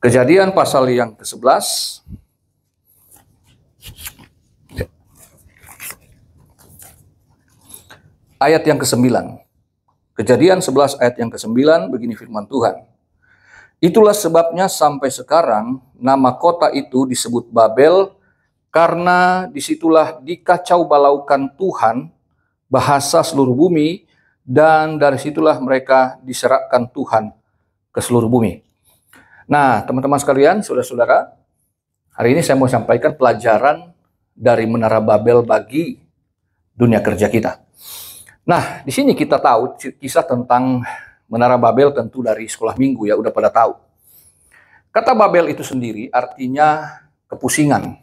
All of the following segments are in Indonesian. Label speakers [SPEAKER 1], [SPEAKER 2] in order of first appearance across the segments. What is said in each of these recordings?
[SPEAKER 1] Kejadian pasal yang ke-11. Ayat yang ke-9. Kejadian 11 ayat yang ke-9, begini firman Tuhan. Itulah sebabnya sampai sekarang nama kota itu disebut Babel, karena disitulah dikacau balaukan Tuhan bahasa seluruh bumi, dan dari situlah mereka diserahkan Tuhan ke seluruh bumi. Nah, teman-teman sekalian, saudara-saudara, hari ini saya mau sampaikan pelajaran dari Menara Babel bagi dunia kerja kita. Nah, di sini kita tahu kisah tentang Menara Babel tentu dari sekolah minggu ya, udah pada tahu. Kata Babel itu sendiri artinya kepusingan,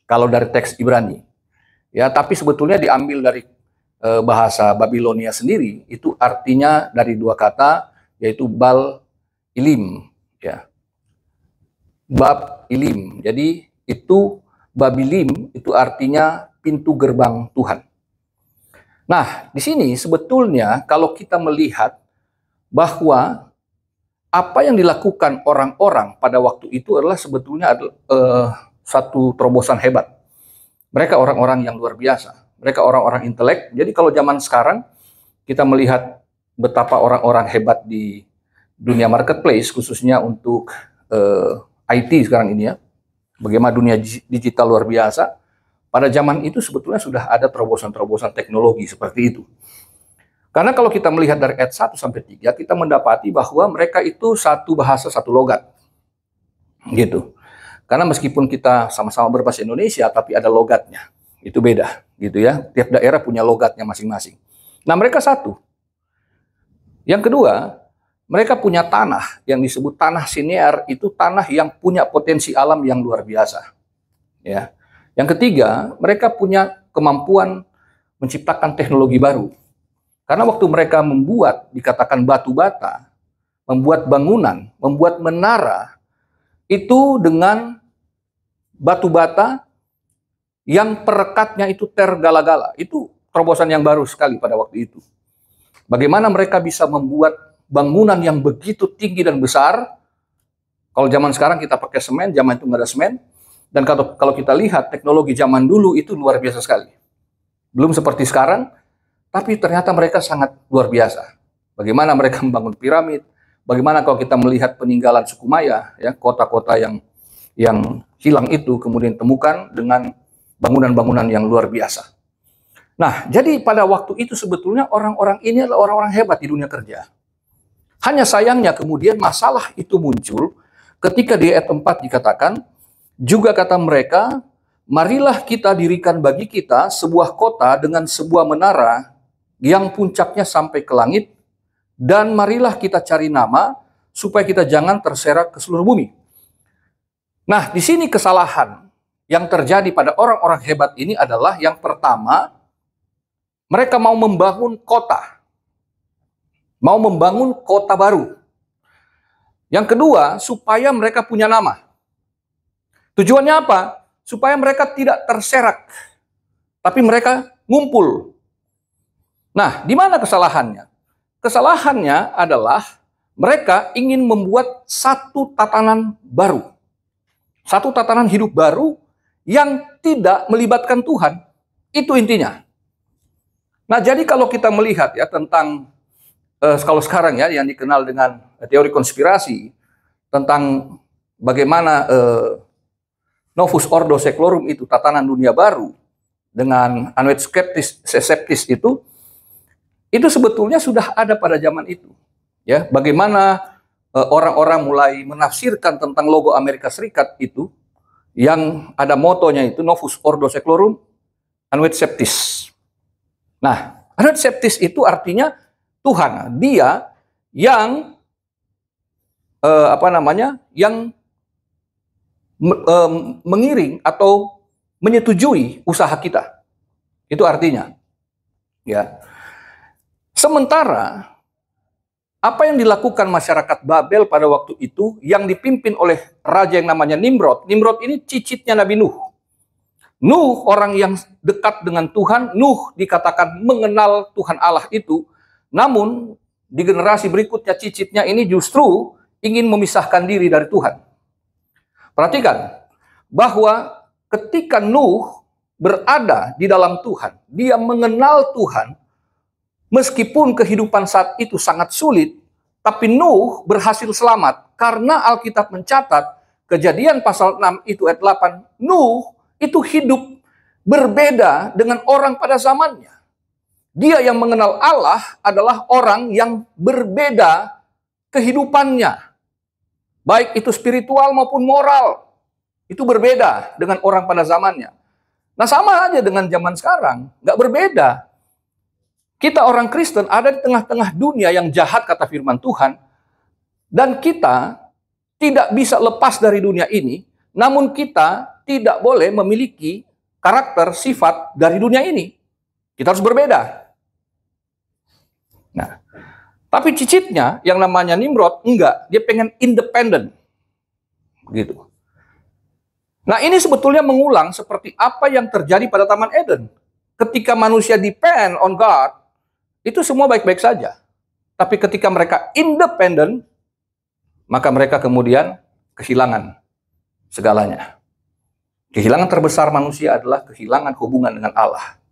[SPEAKER 1] kalau dari teks Ibrani. Ya, tapi sebetulnya diambil dari bahasa Babilonia sendiri, itu artinya dari dua kata, yaitu Bal Ilim. Ya. Bab Ilim. Jadi itu Babilim itu artinya pintu gerbang Tuhan. Nah, di sini sebetulnya kalau kita melihat bahwa apa yang dilakukan orang-orang pada waktu itu adalah sebetulnya satu terobosan hebat. Mereka orang-orang yang luar biasa. Mereka orang-orang intelek. Jadi kalau zaman sekarang kita melihat betapa orang-orang hebat di dunia marketplace, khususnya untuk IT sekarang ini ya, bagaimana dunia digital luar biasa. Pada zaman itu sebetulnya sudah ada terobosan-terobosan teknologi seperti itu. Karena kalau kita melihat dari ayat 1 sampai 3, kita mendapati bahwa mereka itu satu bahasa, satu logat. Gitu. Karena meskipun kita sama-sama berbahasa Indonesia, tapi ada logatnya. Itu beda, gitu ya. Tiap daerah punya logatnya masing-masing. Nah, mereka satu. Yang kedua, mereka punya tanah yang disebut tanah Sinear, itu tanah yang punya potensi alam yang luar biasa. Ya. Yang ketiga, mereka punya kemampuan menciptakan teknologi baru. Karena waktu mereka membuat, dikatakan batu bata, membuat bangunan, membuat menara, itu dengan batu bata yang perekatnya itu tergala-gala. Itu terobosan yang baru sekali pada waktu itu. Bagaimana mereka bisa membuat bangunan yang begitu tinggi dan besar. Kalau zaman sekarang kita pakai semen, zaman itu nggak ada semen. Dan kalau kita lihat teknologi zaman dulu itu luar biasa sekali. Belum seperti sekarang, tapi ternyata mereka sangat luar biasa. Bagaimana mereka membangun piramid, bagaimana kalau kita melihat peninggalan suku Maya, ya, kota-kota yang hilang itu kemudian temukan dengan bangunan-bangunan yang luar biasa. Nah, jadi pada waktu itu sebetulnya orang-orang ini adalah orang-orang hebat di dunia kerja. Hanya sayangnya kemudian masalah itu muncul ketika di ayat 4 dikatakan, juga kata mereka, marilah kita dirikan bagi kita sebuah kota dengan sebuah menara yang puncaknya sampai ke langit, dan marilah kita cari nama supaya kita jangan terserak ke seluruh bumi. Nah, di sini kesalahan yang terjadi pada orang-orang hebat ini adalah yang pertama, mereka mau membangun kota. Mau membangun kota baru. Yang kedua, supaya mereka punya nama. Tujuannya apa? Supaya mereka tidak terserak, tapi mereka ngumpul. Nah, di mana kesalahannya? Kesalahannya adalah mereka ingin membuat satu tatanan baru. Satu tatanan hidup baru yang tidak melibatkan Tuhan. Itu intinya. Nah, jadi kalau kita melihat ya tentang kalau sekarang ya yang dikenal dengan teori konspirasi tentang bagaimana Novus Ordo Seclorum itu tatanan dunia baru dengan Anuet Skeptis itu sebetulnya sudah ada pada zaman itu. Ya, bagaimana orang-orang mulai menafsirkan tentang logo Amerika Serikat itu yang ada motonya itu Novus Ordo Seclorum Anuet Septis. Nah, Anuet Septis itu artinya Tuhan, dia yang yang mengiring atau menyetujui usaha kita. Itu artinya. Ya. Sementara apa yang dilakukan masyarakat Babel pada waktu itu yang dipimpin oleh raja yang namanya Nimrod. Nimrod ini cicitnya Nabi Nuh. Nuh orang yang dekat dengan Tuhan, Nuh dikatakan mengenal Tuhan Allah itu. Namun di generasi berikutnya cicitnya ini justru ingin memisahkan diri dari Tuhan. Perhatikan bahwa ketika Nuh berada di dalam Tuhan, dia mengenal Tuhan, meskipun kehidupan saat itu sangat sulit, tapi Nuh berhasil selamat. Karena Alkitab mencatat, Kejadian pasal 6 itu ayat 8, Nuh itu hidup berbeda dengan orang pada zamannya. Dia yang mengenal Allah adalah orang yang berbeda kehidupannya. Baik itu spiritual maupun moral. Itu berbeda dengan orang pada zamannya. Nah, sama aja dengan zaman sekarang, nggak berbeda. Kita orang Kristen ada di tengah-tengah dunia yang jahat, kata firman Tuhan, dan kita tidak bisa lepas dari dunia ini, namun kita tidak boleh memiliki karakter, sifat dari dunia ini. Kita harus berbeda. Nah, tapi cicitnya yang namanya Nimrod, enggak, dia pengen independen. Gitu. Nah, ini sebetulnya mengulang seperti apa yang terjadi pada Taman Eden. Ketika manusia depend on God, itu semua baik-baik saja. Tapi ketika mereka independen, maka mereka kemudian kehilangan segalanya. Kehilangan terbesar manusia adalah kehilangan hubungan dengan Allah.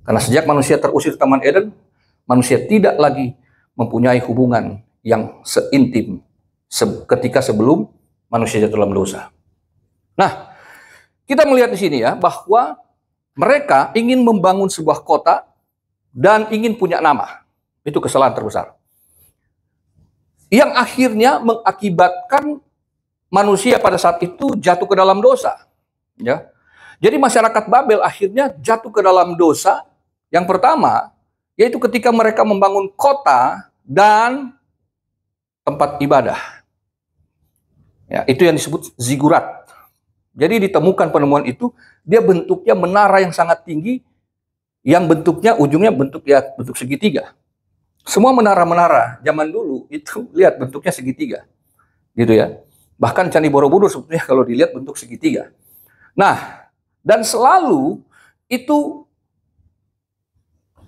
[SPEAKER 1] Karena sejak manusia terusir Taman Eden, manusia tidak lagi mempunyai hubungan yang seintim ketika sebelum manusia jatuh dalam dosa. Nah, kita melihat di sini ya, bahwa mereka ingin membangun sebuah kota dan ingin punya nama. Itu kesalahan terbesar. Yang akhirnya mengakibatkan manusia pada saat itu jatuh ke dalam dosa. Ya. Jadi masyarakat Babel akhirnya jatuh ke dalam dosa. Yang pertama, yaitu ketika mereka membangun kota dan tempat ibadah. Ya, itu yang disebut zigurat. Jadi ditemukan penemuan itu, dia bentuknya menara yang sangat tinggi, yang bentuknya, ujungnya bentuk segitiga. Semua menara-menara zaman dulu itu lihat bentuknya segitiga, gitu ya. Bahkan Candi Borobudur sebetulnya kalau dilihat bentuk segitiga. Nah, dan selalu itu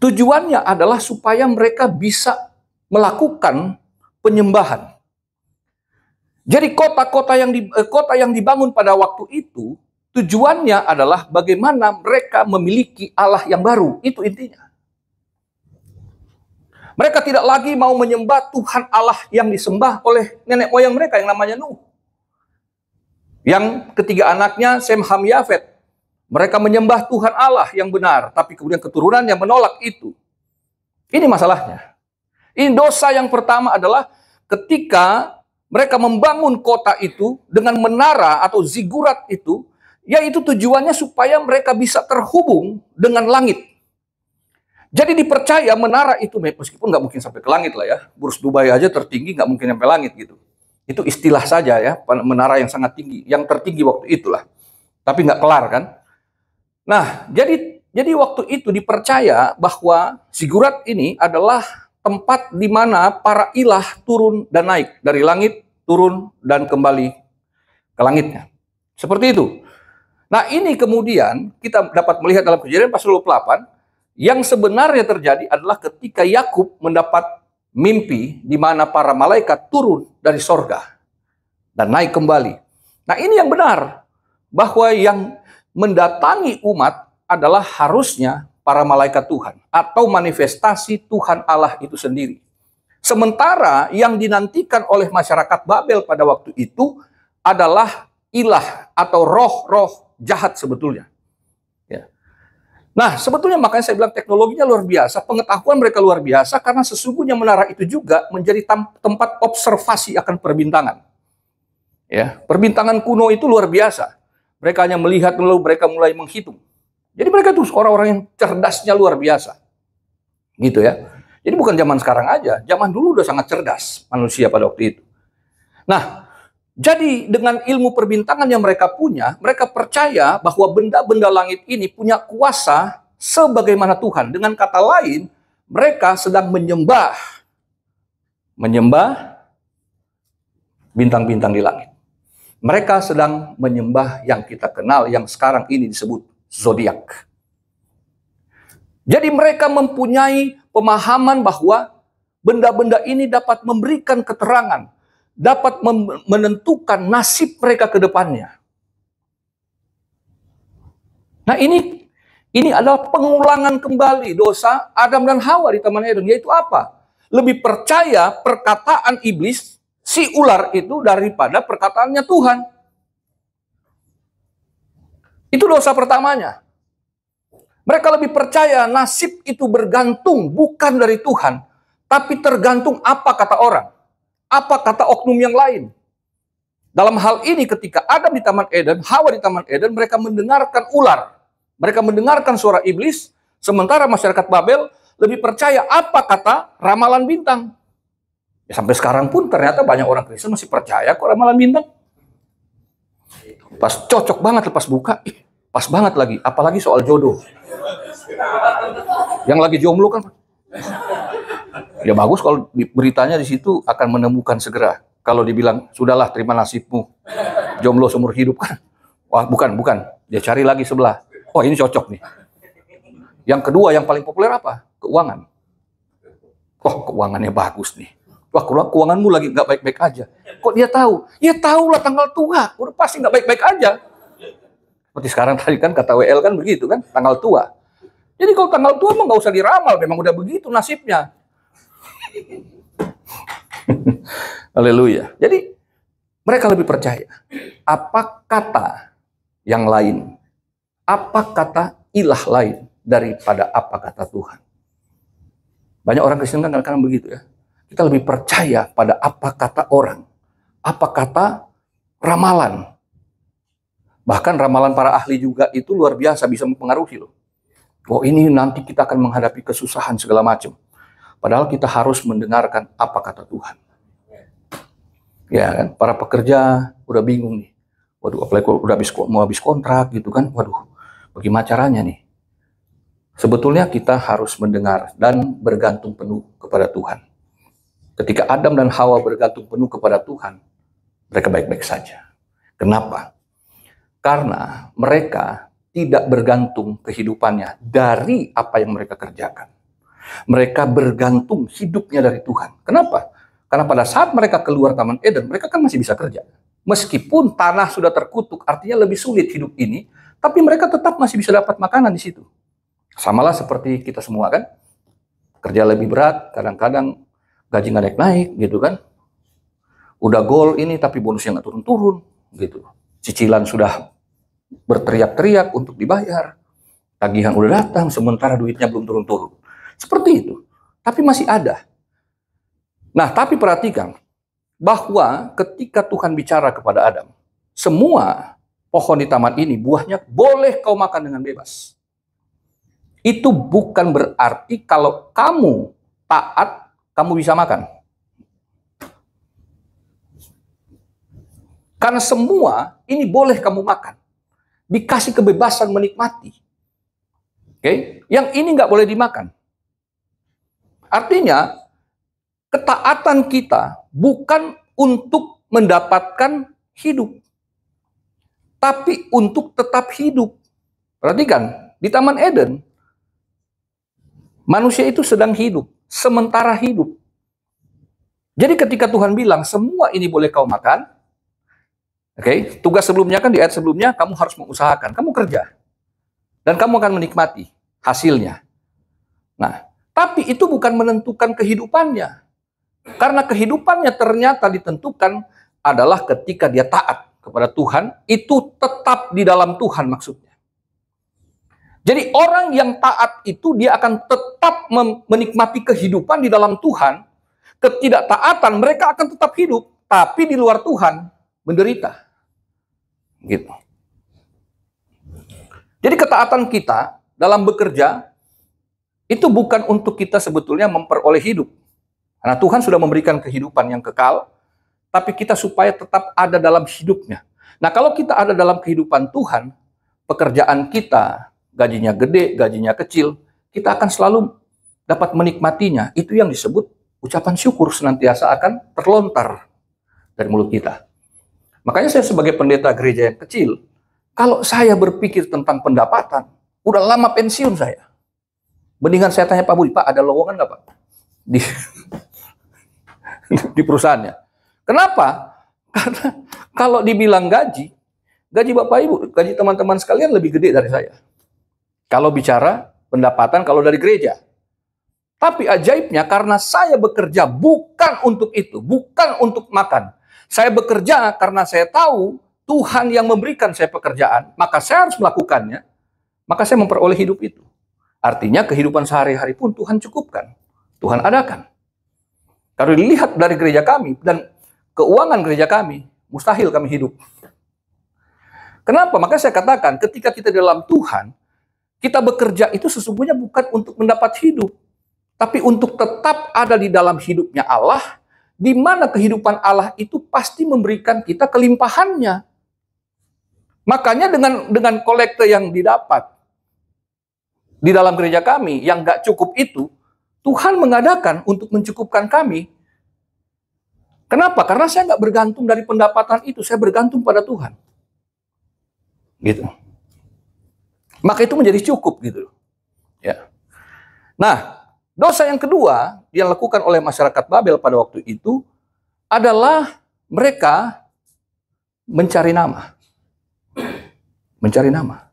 [SPEAKER 1] tujuannya adalah supaya mereka bisa melakukan penyembahan. Jadi kota yang dibangun pada waktu itu tujuannya adalah bagaimana mereka memiliki Allah yang baru. Itu intinya. Mereka tidak lagi mau menyembah Tuhan Allah yang disembah oleh nenek moyang mereka yang namanya Nuh. Yang ketiga anaknya Sem, Ham, Yafet. Mereka menyembah Tuhan Allah yang benar, tapi kemudian keturunannya menolak itu. Ini masalahnya. Ini dosa yang pertama adalah ketika mereka membangun kota itu dengan menara atau zigurat itu, yaitu tujuannya supaya mereka bisa terhubung dengan langit. Jadi dipercaya menara itu, meskipun nggak mungkin sampai ke langit lah ya, Burj Dubai aja tertinggi nggak mungkin sampai langit gitu. Itu istilah saja ya, menara yang sangat tinggi, yang tertinggi waktu itulah. Tapi nggak kelar kan. Nah, jadi waktu itu dipercaya bahwa zigurat ini adalah tempat di mana para ilah turun dan naik dari langit, turun dan kembali ke langitnya. Seperti itu. Nah, ini kemudian kita dapat melihat dalam Kejadian pasal 28, yang sebenarnya terjadi adalah ketika Yakub mendapat mimpi di mana para malaikat turun dari sorga dan naik kembali. Nah, ini yang benar, bahwa yang mendatangi umat adalah harusnya para malaikat Tuhan atau manifestasi Tuhan Allah itu sendiri. Sementara yang dinantikan oleh masyarakat Babel pada waktu itu adalah ilah atau roh-roh jahat sebetulnya. Nah, sebetulnya makanya saya bilang teknologinya luar biasa, pengetahuan mereka luar biasa, karena sesungguhnya menara itu juga menjadi tempat observasi akan perbintangan. Ya, perbintangan kuno itu luar biasa. Mereka hanya melihat lalu mereka mulai menghitung. Jadi mereka itu orang-orang yang cerdasnya luar biasa. Gitu ya. Jadi bukan zaman sekarang aja, zaman dulu udah sangat cerdas manusia pada waktu itu. Nah, jadi dengan ilmu perbintangan yang mereka punya, mereka percaya bahwa benda-benda langit ini punya kuasa sebagaimana Tuhan. Dengan kata lain, mereka sedang menyembah bintang-bintang di langit. Mereka sedang menyembah yang kita kenal, yang sekarang ini disebut zodiak. Jadi mereka mempunyai pemahaman bahwa benda-benda ini dapat memberikan keterangan, dapat menentukan nasib mereka ke depannya. Nah, ini adalah pengulangan kembali dosa Adam dan Hawa di Taman Eden. Yaitu apa? Lebih percaya perkataan iblis, si ular itu, daripada perkataannya Tuhan. Itu dosa pertamanya. Mereka lebih percaya nasib itu bergantung bukan dari Tuhan, tapi tergantung apa kata orang, apa kata oknum yang lain. Dalam hal ini ketika Adam di Taman Eden, Hawa di Taman Eden, mereka mendengarkan ular. Mereka mendengarkan suara iblis, sementara masyarakat Babel lebih percaya apa kata ramalan bintang. Ya, sampai sekarang pun ternyata banyak orang Kristen masih percaya kok ramalan bintang. Pas cocok banget lepas buka, pas banget lagi, apalagi soal jodoh. Yang lagi jomblo kan, ya bagus kalau beritanya di situ akan menemukan segera. Kalau dibilang, sudahlah terima nasibmu, jomblo seumur hidup kan. Wah, bukan. Dia cari lagi sebelah. Oh, ini cocok nih. Yang kedua, yang paling populer apa? Keuangan. Oh, keuangannya bagus nih. Wah, keuanganmu lagi nggak baik-baik aja. Kok dia tahu? Ya tahulah tanggal tua. Udah pasti nggak baik-baik aja. Seperti sekarang tadi kan kata WL kan begitu kan, tanggal tua. Jadi kalau tanggal tua mah nggak usah diramal, memang udah begitu nasibnya. Haleluya. Jadi mereka lebih percaya apa kata yang lain, apa kata ilah lain daripada apa kata Tuhan. Banyak orang Kristen kan kadang-kadang begitu ya. Kita lebih percaya pada apa kata orang, apa kata ramalan. Bahkan ramalan para ahli juga itu luar biasa, bisa mempengaruhi loh. Oh, ini nanti kita akan menghadapi kesusahan segala macam. Padahal kita harus mendengarkan apa kata Tuhan. Ya kan, para pekerja udah bingung nih. Waduh, apalagi udah mau habis kontrak gitu kan. Waduh, bagaimana caranya nih? Sebetulnya kita harus mendengar dan bergantung penuh kepada Tuhan. Ketika Adam dan Hawa bergantung penuh kepada Tuhan, mereka baik-baik saja. Kenapa? Karena mereka tidak bergantung kehidupannya dari apa yang mereka kerjakan. Mereka bergantung hidupnya dari Tuhan. Kenapa? Karena pada saat mereka keluar Taman Eden, mereka kan masih bisa kerja. Meskipun tanah sudah terkutuk, artinya lebih sulit hidup ini, tapi mereka tetap masih bisa dapat makanan di situ. Samalah seperti kita semua kan. Kerja lebih berat, kadang-kadang gaji nggak naik-naik gitu kan. Udah goal ini tapi bonusnya nggak turun-turun gitu. Cicilan sudah berteriak-teriak untuk dibayar. Tagihan udah datang, sementara duitnya belum turun-turun. Seperti itu. Tapi masih ada. Nah, tapi perhatikan bahwa ketika Tuhan bicara kepada Adam, semua pohon di taman ini buahnya boleh kau makan dengan bebas. Itu bukan berarti kalau kamu taat, kamu bisa makan. Karena semua ini boleh kamu makan. Dikasih kebebasan menikmati. Oke? Yang ini nggak boleh dimakan. Artinya, ketaatan kita bukan untuk mendapatkan hidup, tapi untuk tetap hidup. Perhatikan, di Taman Eden, manusia itu sedang hidup, sementara hidup. Jadi ketika Tuhan bilang, semua ini boleh kau makan, oke, tugas sebelumnya kan di ayat sebelumnya, kamu harus mengusahakan, kamu kerja. Dan kamu akan menikmati hasilnya. Nah, tapi itu bukan menentukan kehidupannya. Karena kehidupannya ternyata ditentukan adalah ketika dia taat kepada Tuhan, itu tetap di dalam Tuhan maksudnya. Jadi orang yang taat itu dia akan tetap menikmati kehidupan di dalam Tuhan. Ketidaktaatan mereka akan tetap hidup, tapi di luar Tuhan menderita. Gitu. Jadi ketaatan kita dalam bekerja itu bukan untuk kita sebetulnya memperoleh hidup. Karena Tuhan sudah memberikan kehidupan yang kekal, tapi kita supaya tetap ada dalam hidupnya. Nah, kalau kita ada dalam kehidupan Tuhan, pekerjaan kita, gajinya gede, gajinya kecil, kita akan selalu dapat menikmatinya. Itu yang disebut ucapan syukur senantiasa akan terlontar dari mulut kita. Makanya saya sebagai pendeta gereja yang kecil, kalau saya berpikir tentang pendapatan, udah lama pensiun saya. Mendingan saya tanya Pak Budi, Pak ada lowongan nggak Pak? Di perusahaannya. Kenapa? Karena kalau dibilang gaji Bapak Ibu, gaji teman-teman sekalian lebih gede dari saya. Kalau bicara pendapatan kalau dari gereja. Tapi ajaibnya karena saya bekerja bukan untuk itu, bukan untuk makan. Saya bekerja karena saya tahu Tuhan yang memberikan saya pekerjaan, maka saya harus melakukannya, maka saya memperoleh hidup itu. Artinya kehidupan sehari-hari pun Tuhan cukupkan, Tuhan adakan. Kalau dilihat dari gereja kami dan keuangan gereja kami, mustahil kami hidup. Kenapa? Maka saya katakan ketika kita dalam Tuhan, kita bekerja itu sesungguhnya bukan untuk mendapat hidup, tapi untuk tetap ada di dalam hidupnya Allah, di mana kehidupan Allah itu pasti memberikan kita kelimpahannya. Makanya dengan kolekte yang didapat di dalam gereja kami yang nggak cukup itu, Tuhan mengadakan untuk mencukupkan kami. Kenapa? Karena saya nggak bergantung dari pendapatan itu, saya bergantung pada Tuhan. Gitu. Maka itu menjadi cukup gitu. Ya. Nah, dosa yang kedua yang dilakukan oleh masyarakat Babel pada waktu itu adalah mereka mencari nama. Mencari nama.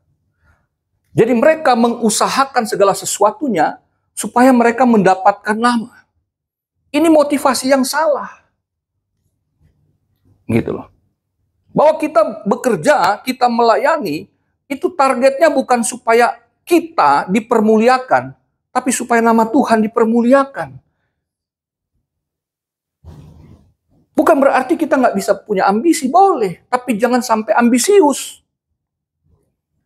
[SPEAKER 1] Jadi mereka mengusahakan segala sesuatunya supaya mereka mendapatkan nama. Ini motivasi yang salah. Gitu loh. Bahwa kita bekerja, kita melayani, itu targetnya bukan supaya kita dipermuliakan, tapi supaya nama Tuhan dipermuliakan. Bukan berarti kita nggak bisa punya ambisi, boleh. Tapi jangan sampai ambisius.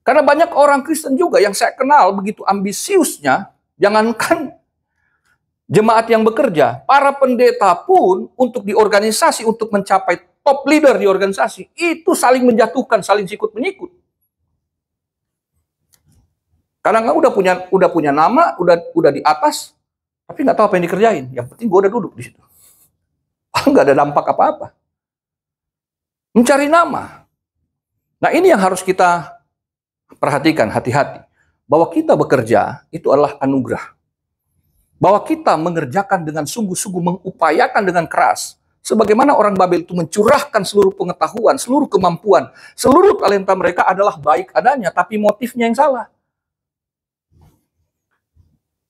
[SPEAKER 1] Karena banyak orang Kristen juga yang saya kenal begitu ambisiusnya, jangankan jemaat yang bekerja, para pendeta pun untuk di organisasi, untuk mencapai top leader di organisasi, itu saling menjatuhkan, saling sikut-menyikut. Karena nggak udah punya nama, udah di atas, tapi nggak tahu apa yang dikerjain. Yang penting gue udah duduk di situ. Nggak ada dampak apa-apa. Mencari nama. Nah ini yang harus kita perhatikan, hati-hati. Bahwa kita bekerja itu adalah anugerah. Bahwa kita mengerjakan dengan sungguh-sungguh, mengupayakan dengan keras. Sebagaimana orang Babel itu mencurahkan seluruh pengetahuan, seluruh kemampuan, seluruh talenta mereka adalah baik adanya, tapi motifnya yang salah.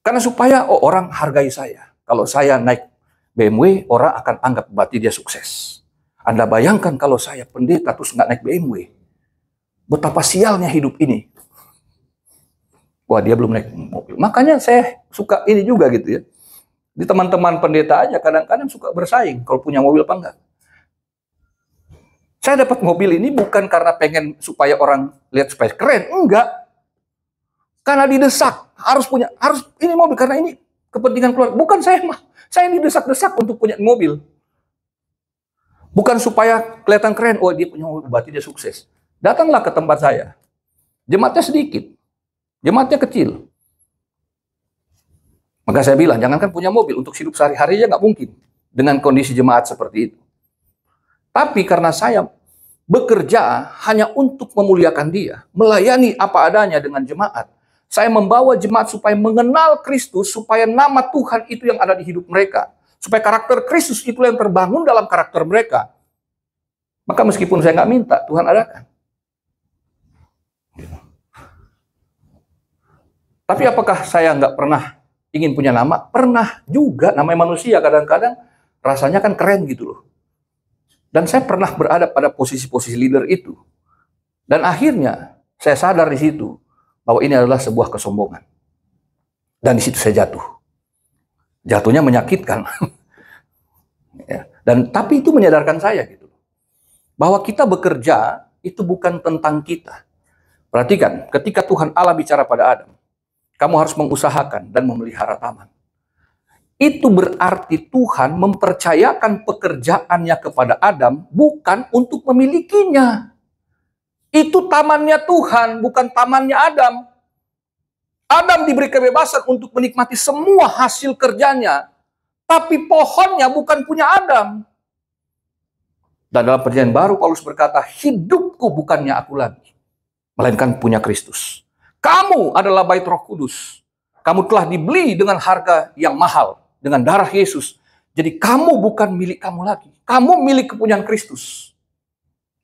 [SPEAKER 1] Karena supaya orang hargai saya. Kalau saya naik BMW, orang akan anggap berarti dia sukses. Anda bayangkan kalau saya pendeta terus nggak naik BMW. Betapa sialnya hidup ini. Wah, dia belum naik mobil. Makanya saya suka ini juga gitu ya. Di teman-teman pendeta aja kadang-kadang suka bersaing kalau punya mobil apa enggak. Saya dapat mobil ini bukan karena pengen supaya orang lihat supaya keren, enggak. Karena didesak, harus ini mobil karena ini kepentingan keluarga. Bukan saya mah. Saya ini desak-desak untuk punya mobil. Bukan supaya kelihatan keren, oh dia punya mobil, berarti dia sukses. Datanglah ke tempat saya. Jemaatnya sedikit. Jemaatnya kecil. Maka saya bilang, jangankan punya mobil, untuk hidup sehari-hari aja nggak mungkin. Dengan kondisi jemaat seperti itu. Tapi karena saya bekerja hanya untuk memuliakan dia, melayani apa adanya dengan jemaat, saya membawa jemaat supaya mengenal Kristus, supaya nama Tuhan itu yang ada di hidup mereka. Supaya karakter Kristus itu yang terbangun dalam karakter mereka. Maka meskipun saya nggak minta, Tuhan adakan. Tapi apakah saya nggak pernah ingin punya nama? Pernah juga, namanya manusia kadang-kadang rasanya kan keren gitu loh. Dan saya pernah berada pada posisi-posisi leader itu. Dan akhirnya saya sadar di situ bahwa ini adalah sebuah kesombongan. Dan di situ saya jatuh. Jatuhnya menyakitkan. Ya. Tapi itu menyadarkan saya gitu. Bahwa kita bekerja itu bukan tentang kita. Perhatikan, ketika Tuhan Allah bicara pada Adam, kamu harus mengusahakan dan memelihara taman. Itu berarti Tuhan mempercayakan pekerjaannya kepada Adam bukan untuk memilikinya. Itu tamannya Tuhan, bukan tamannya Adam. Adam diberi kebebasan untuk menikmati semua hasil kerjanya. Tapi pohonnya bukan punya Adam. Dan dalam perjanjian baru Paulus berkata, hidupku bukannya aku lagi, melainkan punya Kristus. Kamu adalah bait Roh Kudus. Kamu telah dibeli dengan harga yang mahal, dengan darah Yesus. Jadi kamu bukan milik kamu lagi. Kamu milik kepunyaan Kristus.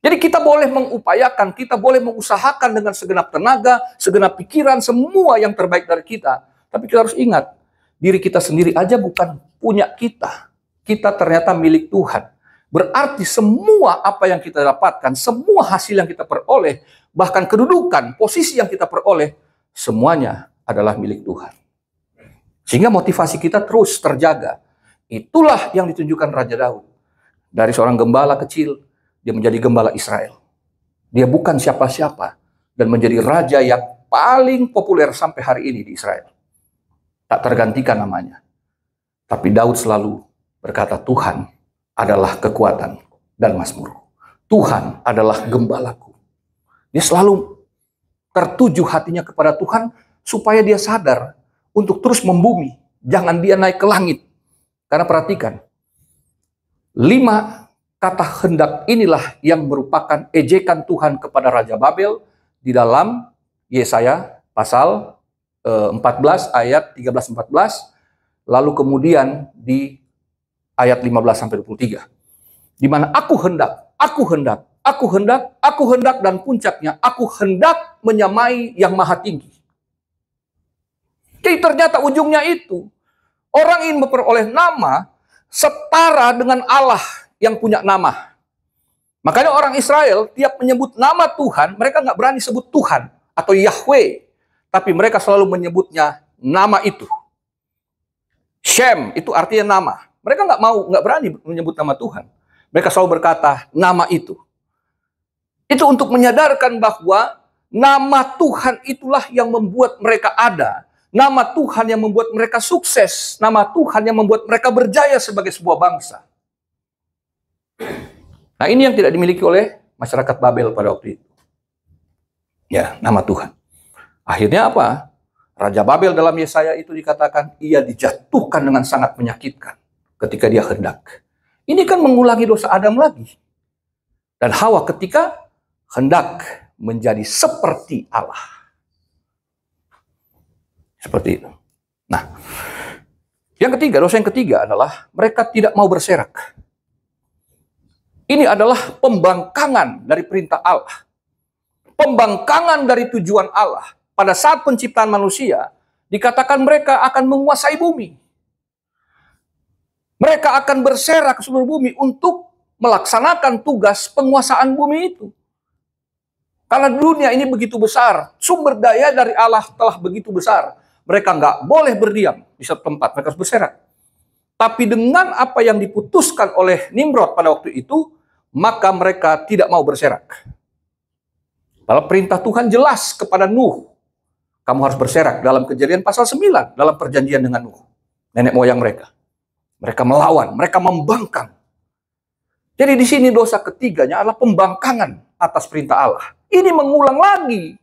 [SPEAKER 1] Jadi kita boleh mengupayakan, kita boleh mengusahakan dengan segenap tenaga, segenap pikiran, semua yang terbaik dari kita. Tapi kita harus ingat, diri kita sendiri aja bukan punya kita. Kita ternyata milik Tuhan. Berarti semua apa yang kita dapatkan, semua hasil yang kita peroleh, bahkan kedudukan, posisi yang kita peroleh, semuanya adalah milik Tuhan. Sehingga motivasi kita terus terjaga. Itulah yang ditunjukkan Raja Daud. Dari seorang gembala kecil, dia menjadi gembala Israel. Dia bukan siapa-siapa dan menjadi raja yang paling populer sampai hari ini di Israel. Tak tergantikan namanya. Tapi Daud selalu berkata, Tuhan adalah kekuatan dan mazmurku. Tuhan adalah gembalaku. Dia selalu tertuju hatinya kepada Tuhan supaya dia sadar untuk terus membumi. Jangan dia naik ke langit. Karena perhatikan, 5 kata hendak inilah yang merupakan ejekan Tuhan kepada Raja Babel di dalam Yesaya pasal 14 ayat 13-14, lalu kemudian di ayat 15-23. Di mana aku hendak, dan puncaknya aku hendak menyamai yang maha tinggi. Jadi ternyata ujungnya itu, orang ingin memperoleh nama setara dengan Allah yang punya nama. Makanya orang Israel tiap menyebut nama Tuhan, mereka nggak berani sebut Tuhan atau Yahweh, tapi mereka selalu menyebutnya nama itu. Shem itu artinya nama. Mereka nggak berani menyebut nama Tuhan. Mereka selalu berkata nama itu. Itu untuk menyadarkan bahwa nama Tuhan itulah yang membuat mereka ada. Nama Tuhan yang membuat mereka sukses. Nama Tuhan yang membuat mereka berjaya sebagai sebuah bangsa. Nah, ini yang tidak dimiliki oleh masyarakat Babel pada waktu itu. Ya, nama Tuhan. Akhirnya apa? Raja Babel dalam Yesaya itu dikatakan ia dijatuhkan dengan sangat menyakitkan ketika dia hendak. Ini kan mengulangi dosa Adam lagi. Dan Hawa ketika hendak menjadi seperti Allah. Seperti itu. Nah, dosa yang ketiga adalah mereka tidak mau berserak. Ini adalah pembangkangan dari perintah Allah. Pembangkangan dari tujuan Allah. Pada saat penciptaan manusia, dikatakan mereka akan menguasai bumi. Mereka akan berserak ke seluruh bumi untuk melaksanakan tugas penguasaan bumi itu. Karena dunia ini begitu besar, sumber daya dari Allah telah begitu besar. Mereka nggak boleh berdiam di satu tempat, mereka harus berserak. Tapi dengan apa yang diputuskan oleh Nimrod pada waktu itu, maka mereka tidak mau berserak. Dalam perintah Tuhan jelas kepada Nuh, kamu harus berserak dalam Kejadian pasal 9, dalam perjanjian dengan Nuh, nenek moyang mereka. Mereka melawan, mereka membangkang. Jadi di sini dosa ketiganya adalah pembangkangan atas perintah Allah. Ini mengulang lagi.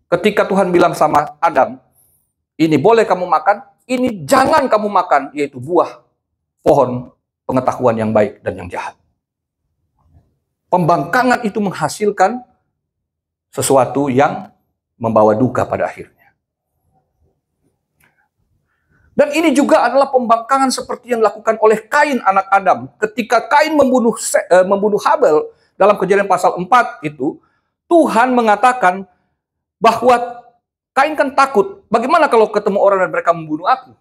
[SPEAKER 1] Ketika Tuhan bilang sama Adam, ini boleh kamu makan, ini jangan kamu makan, yaitu buah pohon pengetahuan yang baik dan yang jahat. Pembangkangan itu menghasilkan sesuatu yang membawa duka pada akhirnya. Dan ini juga adalah pembangkangan seperti yang dilakukan oleh Kain anak Adam. Ketika Kain membunuh Habel dalam Kejadian pasal 4 itu, Tuhan mengatakan bahwa Kain kan takut. Bagaimana kalau ketemu orang dan mereka membunuh aku?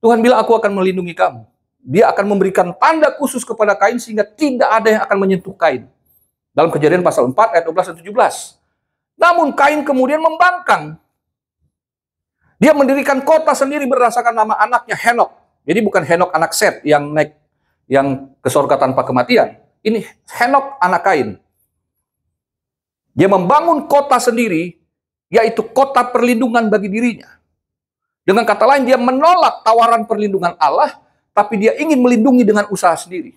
[SPEAKER 1] Tuhan bilang, aku akan melindungi kamu. Dia akan memberikan tanda khusus kepada Kain sehingga tidak ada yang akan menyentuh Kain. Dalam Kejadian pasal 4 ayat 12 dan 17. Namun Kain kemudian membangkang. Dia mendirikan kota sendiri berdasarkan nama anaknya Henok. Jadi bukan Henok anak Set yang naik yang ke surga tanpa kematian. Ini Henok anak Kain. Dia membangun kota sendiri, yaitu kota perlindungan bagi dirinya. Dengan kata lain, dia menolak tawaran perlindungan Allah, tapi dia ingin melindungi dengan usaha sendiri.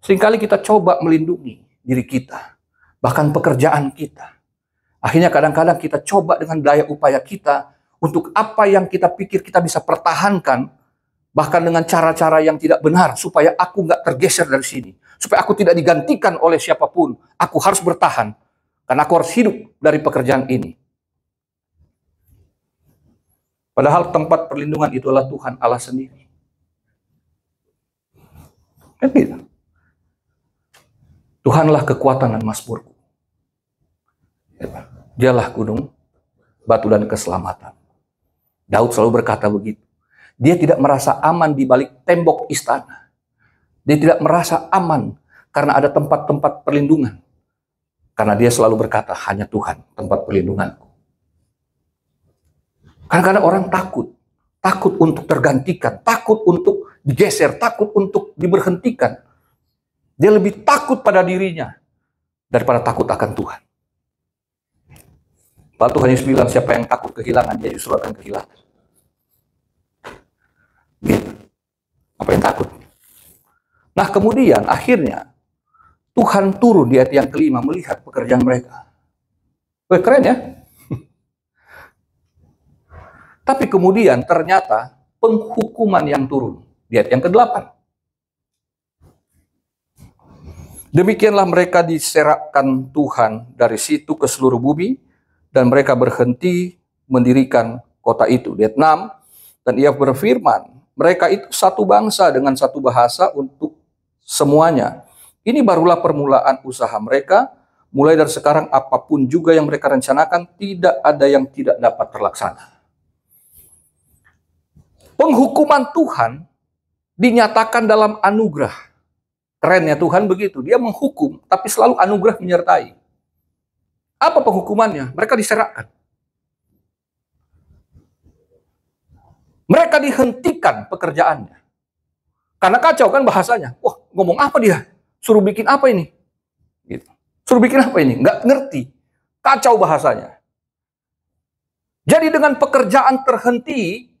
[SPEAKER 1] Seringkali kita coba melindungi diri kita, bahkan pekerjaan kita. Akhirnya kadang-kadang kita coba dengan daya upaya kita untuk apa yang kita pikir kita bisa pertahankan, bahkan dengan cara-cara yang tidak benar, supaya aku nggak tergeser dari sini, supaya aku tidak digantikan oleh siapapun. Aku harus bertahan, karena aku harus hidup dari pekerjaan ini. Padahal tempat perlindungan itu adalah Tuhan Allah sendiri. Kan gitu. Tuhanlah kekuatan dan mazmurku. Dialah gunung, batu dan keselamatan. Daud selalu berkata begitu. Dia tidak merasa aman di balik tembok istana. Dia tidak merasa aman karena ada tempat-tempat perlindungan. Karena dia selalu berkata, hanya Tuhan tempat perlindunganku. Kadang-kadang orang takut. Takut untuk tergantikan. Takut untuk digeser. Takut untuk diberhentikan. Dia lebih takut pada dirinya daripada takut akan Tuhan. Padahal Tuhan Yesus bilang, siapa yang takut kehilangan, dia justru akan kehilangan. Gitu. Apa yang takut? Nah kemudian akhirnya Tuhan turun di ayat yang kelima melihat pekerjaan mereka. Wah, keren ya. Tapi kemudian ternyata penghukuman yang turun di ayat yang ke-8. Demikianlah mereka diserakkan Tuhan dari situ ke seluruh bumi, dan mereka berhenti mendirikan kota itu. Di ayat 6, dan ia berfirman, mereka itu satu bangsa dengan satu bahasa untuk semuanya. Ini barulah permulaan usaha mereka. Mulai dari sekarang apapun juga yang mereka rencanakan, tidak ada yang tidak dapat terlaksana. Penghukuman Tuhan dinyatakan dalam anugerah. Kerennya Tuhan begitu. Dia menghukum, tapi selalu anugerah menyertai. Apa penghukumannya? Mereka diserakkan. Mereka dihentikan pekerjaannya. Karena kacau kan bahasanya. Wah, ngomong apa dia? Suruh bikin apa ini? Gitu. Suruh bikin apa ini? Nggak ngerti. Kacau bahasanya. Jadi dengan pekerjaan terhenti,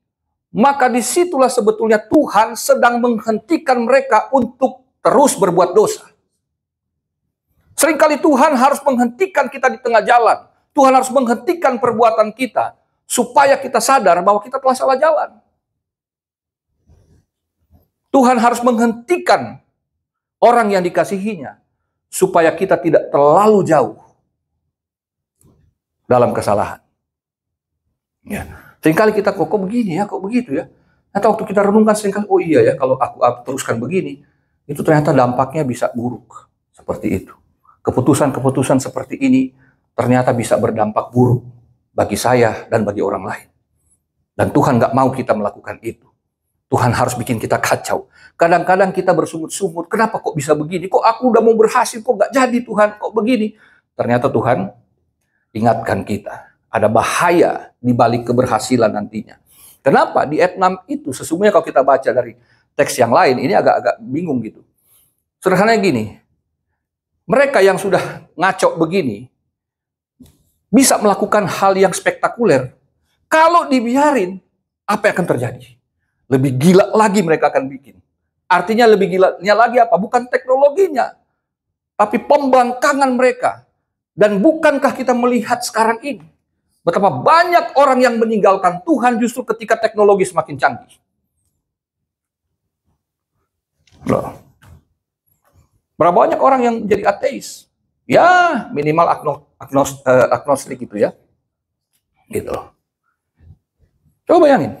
[SPEAKER 1] maka disitulah sebetulnya Tuhan sedang menghentikan mereka untuk terus berbuat dosa. Seringkali Tuhan harus menghentikan kita di tengah jalan. Tuhan harus menghentikan perbuatan kita supaya kita sadar bahwa kita telah salah jalan. Tuhan harus menghentikan orang yang dikasihinya supaya kita tidak terlalu jauh dalam kesalahan. Ya. Seringkali kita kok begini ya, kok begitu ya. Atau waktu kita renungkan seringkali, oh iya ya, kalau aku teruskan begini, itu ternyata dampaknya bisa buruk. Seperti itu. Keputusan-keputusan seperti ini ternyata bisa berdampak buruk bagi saya dan bagi orang lain. Dan Tuhan nggak mau kita melakukan itu. Tuhan harus bikin kita kacau. Kadang-kadang kita bersungut-sungut, kenapa kok bisa begini? Kok aku udah mau berhasil, kok nggak jadi Tuhan, kok begini? Ternyata Tuhan ingatkan kita, ada bahaya di balik keberhasilan nantinya. Kenapa? Di ayat 6 itu, sesungguhnya kalau kita baca dari teks yang lain, ini agak-agak bingung gitu. Sederhananya gini, mereka yang sudah ngaco begini, bisa melakukan hal yang spektakuler. Kalau dibiarin, apa yang akan terjadi? Lebih gila lagi mereka akan bikin. Artinya lebih gilanya lagi apa? Bukan teknologinya, tapi pembangkangan mereka. Dan bukankah kita melihat sekarang ini, betapa banyak orang yang meninggalkan Tuhan justru ketika teknologi semakin canggih. Loh. Berapa banyak orang yang jadi ateis? Ya, minimal agnostik gitu ya. Gitu. Coba bayangin.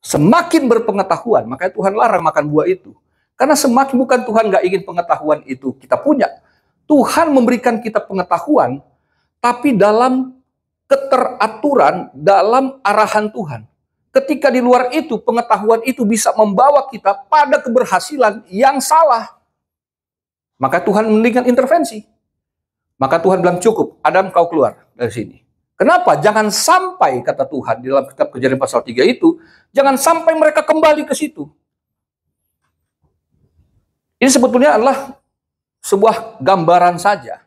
[SPEAKER 1] Semakin berpengetahuan, makanya Tuhan larang makan buah itu. Karena semakin bukan Tuhan nggak ingin pengetahuan itu kita punya. Tuhan memberikan kita pengetahuan, tapi dalam keteraturan, dalam arahan Tuhan. Ketika di luar itu, pengetahuan itu bisa membawa kita pada keberhasilan yang salah. Maka Tuhan memberikan intervensi. Maka Tuhan bilang, cukup, Adam kau keluar dari sini. Kenapa? Jangan sampai, kata Tuhan di dalam kitab Kejadian pasal 3 itu, jangan sampai mereka kembali ke situ. Ini sebetulnya adalah sebuah gambaran saja.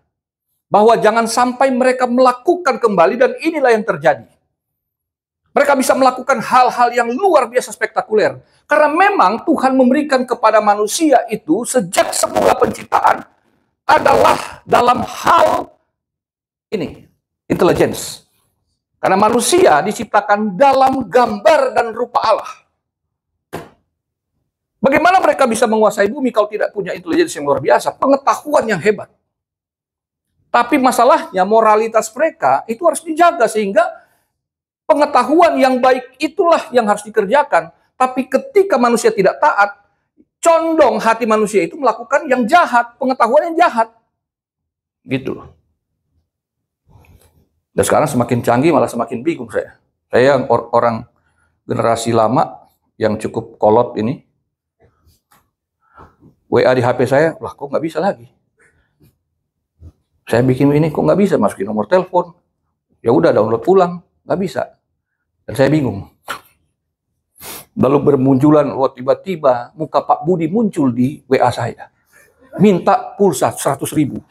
[SPEAKER 1] Bahwa jangan sampai mereka melakukan kembali, dan inilah yang terjadi. Mereka bisa melakukan hal-hal yang luar biasa spektakuler. Karena memang Tuhan memberikan kepada manusia itu sejak semula penciptaan adalah dalam hal ini, intelligence. Karena manusia diciptakan dalam gambar dan rupa Allah. Bagaimana mereka bisa menguasai bumi kalau tidak punya intelijensi yang luar biasa, pengetahuan yang hebat. Tapi masalahnya moralitas mereka itu harus dijaga sehingga pengetahuan yang baik itulah yang harus dikerjakan. Tapi ketika manusia tidak taat, condong hati manusia itu melakukan yang jahat, pengetahuan yang jahat. Gitu. Dan sekarang semakin canggih malah semakin bingung saya. Saya yang orang generasi lama yang cukup kolot ini, WA di HP saya, lah kok nggak bisa lagi. Saya bikin ini kok nggak bisa, masukin nomor telepon. Ya udah download ulang, nggak bisa. Dan saya bingung. Lalu bermunculan, tiba-tiba muka Pak Budi muncul di WA saya. Minta pulsa 100.000.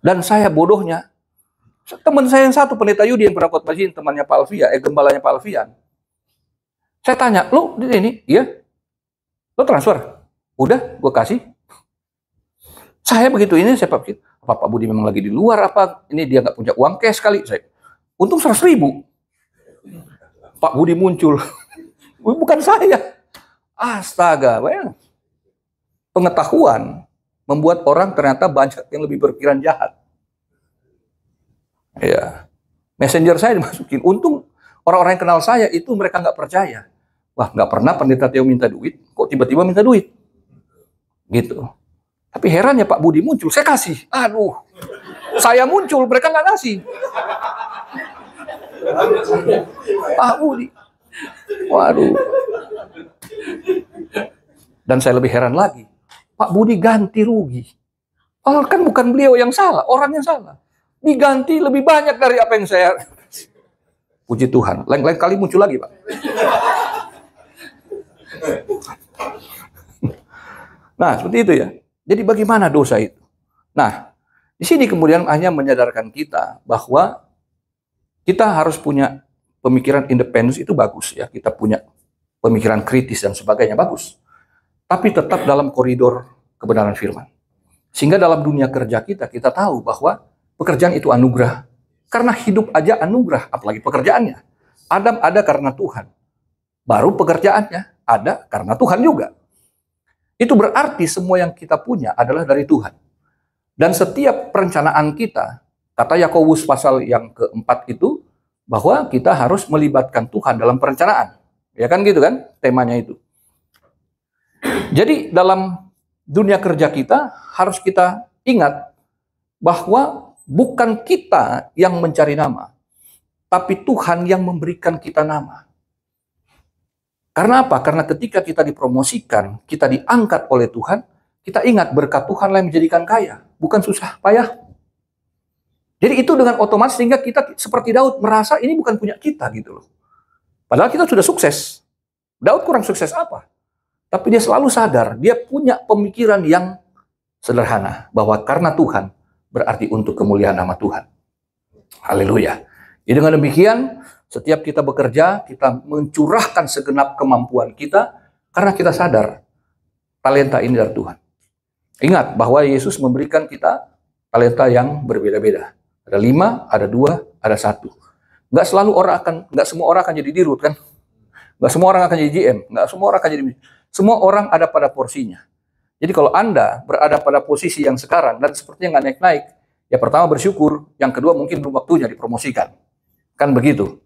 [SPEAKER 1] Dan saya bodohnya, teman saya yang satu, Pendeta Yudi yang pernah khotbah sini, temannya Pak Alfian, gembalanya Pak Alfian. Saya tanya, lu ini? Iya? Lu transfer? Udah, gue kasih. Saya begitu ini, saya pikir, apa Pak Budi memang lagi di luar, apa ini dia nggak punya uang cash kali. Saya, untung 100.000. Pak Budi muncul. Bukan saya. Astaga, bayang. Pengetahuan membuat orang ternyata banyak yang lebih berpikiran jahat. Ya, messenger saya dimasukin. Untung orang-orang yang kenal saya itu mereka nggak percaya. Wah, nggak pernah Pendeta Theo minta duit, kok tiba-tiba minta duit? Gitu. Tapi heran ya Pak Budi muncul, saya kasih. Aduh, saya muncul, mereka nggak kasih. Pak Budi. Waduh. Dan saya lebih heran lagi. Pak Budi ganti rugi. Oh, kan bukan beliau yang salah, orang yang salah. Diganti lebih banyak dari apa yang saya. Puji Tuhan. Lain kali muncul lagi, Pak. Nah, seperti itu ya. Jadi bagaimana dosa itu? Nah, di sini kemudian hanya menyadarkan kita bahwa kita harus punya pemikiran independen itu bagus ya. Kita punya pemikiran kritis dan sebagainya bagus. Tapi tetap dalam koridor kebenaran firman. Sehingga dalam dunia kerja kita tahu bahwa pekerjaan itu anugerah. Karena hidup aja anugerah, apalagi pekerjaannya. Adam ada karena Tuhan. Baru pekerjaannya ada karena Tuhan juga. Itu berarti semua yang kita punya adalah dari Tuhan. Dan setiap perencanaan kita, kata Yakobus pasal yang keempat itu, bahwa kita harus melibatkan Tuhan dalam perencanaan. Ya kan gitu kan, temanya itu. Jadi dalam dunia kerja kita, harus kita ingat bahwa bukan kita yang mencari nama, tapi Tuhan yang memberikan kita nama. Karena apa? Karena ketika kita dipromosikan, kita diangkat oleh Tuhan, kita ingat berkat Tuhanlah yang menjadikan kaya, bukan susah payah. Jadi itu dengan otomatis sehingga kita seperti Daud merasa ini bukan punya kita gitu loh. Padahal kita sudah sukses. Daud kurang sukses apa? Tapi dia selalu sadar, dia punya pemikiran yang sederhana, bahwa karena Tuhan berarti untuk kemuliaan nama Tuhan. Haleluya. Jadi dengan demikian, setiap kita bekerja, kita mencurahkan segenap kemampuan kita, karena kita sadar, talenta ini dari Tuhan. Ingat bahwa Yesus memberikan kita talenta yang berbeda-beda. Ada 5, ada 2, ada 1. Nggak semua orang akan jadi dirut kan? Nggak semua orang akan jadi GM, nggak semua orang akan jadi. Semua orang ada pada porsinya. Jadi kalau Anda berada pada posisi yang sekarang dan sepertinya nggak naik-naik, ya pertama bersyukur, yang kedua mungkin belum waktunya dipromosikan. Kan begitu.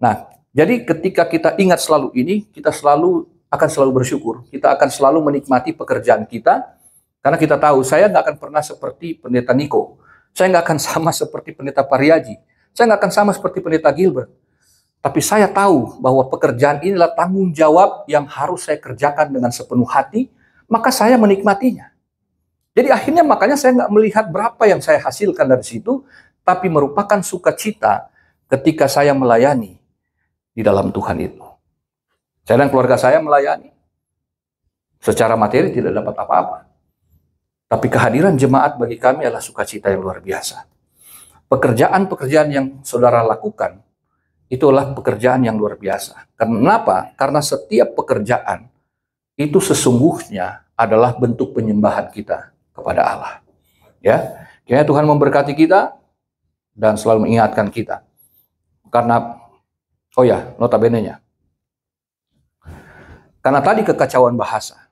[SPEAKER 1] Nah, jadi ketika kita ingat selalu ini, kita akan selalu bersyukur. Kita akan selalu menikmati pekerjaan kita, karena kita tahu, saya nggak akan pernah seperti Pendeta Niko. Saya nggak akan sama seperti Pendeta Pariaji. Saya nggak akan sama seperti Pendeta Gilbert. Tapi saya tahu bahwa pekerjaan inilah tanggung jawab yang harus saya kerjakan dengan sepenuh hati, maka saya menikmatinya. Jadi akhirnya makanya saya nggak melihat berapa yang saya hasilkan dari situ, tapi merupakan sukacita ketika saya melayani di dalam Tuhan itu. Saya dan keluarga saya melayani. Secara materi tidak dapat apa-apa. Tapi kehadiran jemaat bagi kami adalah sukacita yang luar biasa. Pekerjaan-pekerjaan yang saudara lakukan, itulah pekerjaan yang luar biasa. Kenapa? Karena setiap pekerjaan itu sesungguhnya adalah bentuk penyembahan kita kepada Allah. Ya, kiranya Tuhan memberkati kita dan selalu mengingatkan kita. Karena, oh ya, notabene-nya. Karena tadi kekacauan bahasa,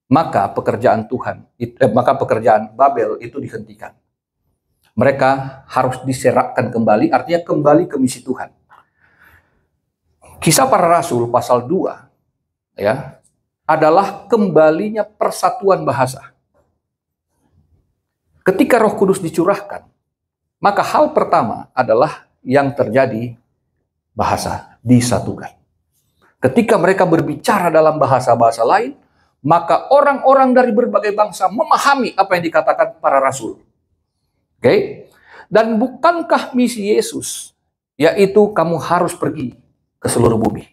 [SPEAKER 1] maka pekerjaan Babel itu dihentikan. Mereka harus diserakkan kembali, artinya kembali ke misi Tuhan. Kisah Para Rasul pasal 2 ya, adalah kembalinya persatuan bahasa. Ketika Roh Kudus dicurahkan, maka hal pertama adalah yang terjadi bahasa disatukan. Ketika mereka berbicara dalam bahasa-bahasa lain, maka orang-orang dari berbagai bangsa memahami apa yang dikatakan para rasul. Oke? Dan bukankah misi Yesus, yaitu kamu harus pergi ke seluruh bumi,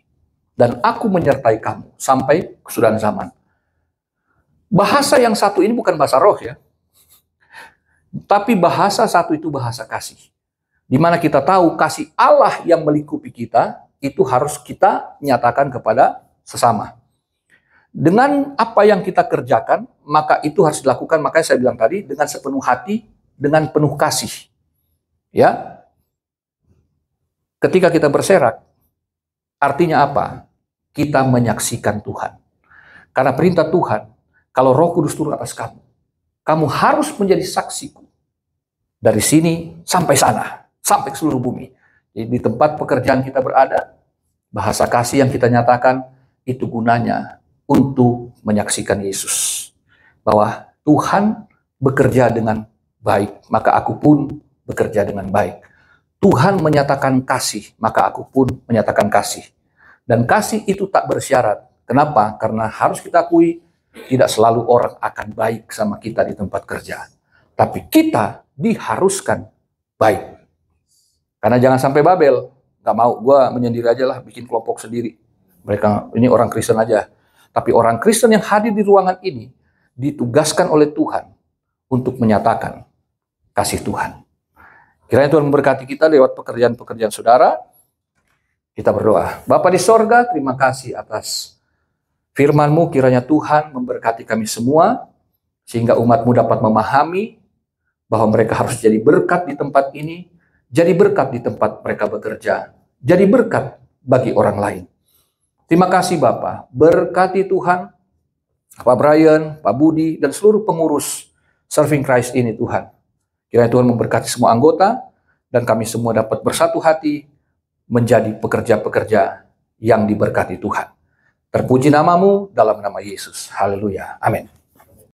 [SPEAKER 1] dan aku menyertai kamu sampai kesudahan zaman. Bahasa yang satu ini bukan bahasa roh ya, tapi bahasa satu itu bahasa kasih. Di mana kita tahu kasih Allah yang melingkupi kita, itu harus kita nyatakan kepada sesama. Dengan apa yang kita kerjakan, maka itu harus dilakukan, makanya saya bilang tadi, dengan sepenuh hati, dengan penuh kasih. Ya, ketika kita berserak, artinya apa? Kita menyaksikan Tuhan. Karena perintah Tuhan, kalau Roh Kudus turun atas kamu, kamu harus menjadi saksiku. Dari sini sampai sana, sampai ke seluruh bumi. Jadi di tempat pekerjaan kita berada, bahasa kasih yang kita nyatakan, itu gunanya untuk menyaksikan Yesus. Bahwa Tuhan bekerja dengan baik, maka aku pun bekerja dengan baik. Tuhan menyatakan kasih, maka aku pun menyatakan kasih. Dan kasih itu tak bersyarat. Kenapa? Karena harus kita akui, tidak selalu orang akan baik sama kita di tempat kerja. Tapi kita diharuskan baik. Karena jangan sampai Babel, nggak mau, gue menyendiri aja lah, bikin kelompok sendiri. Mereka, ini orang Kristen aja. Tapi orang Kristen yang hadir di ruangan ini, ditugaskan oleh Tuhan untuk menyatakan kasih Tuhan. Kiranya Tuhan memberkati kita lewat pekerjaan-pekerjaan saudara. Kita berdoa. Bapa di sorga, terima kasih atas firman-Mu. Kiranya Tuhan memberkati kami semua, sehingga umat-Mu dapat memahami bahwa mereka harus jadi berkat di tempat ini, jadi berkat di tempat mereka bekerja, jadi berkat bagi orang lain. Terima kasih Bapa, berkati Tuhan, Pak Brian, Pak Budi, dan seluruh pengurus Serving Christ ini Tuhan. Kiranya Tuhan memberkati semua anggota, dan kami semua dapat bersatu hati menjadi pekerja-pekerja yang diberkati Tuhan. Terpuji nama-Mu dalam nama Yesus. Haleluya. Amin.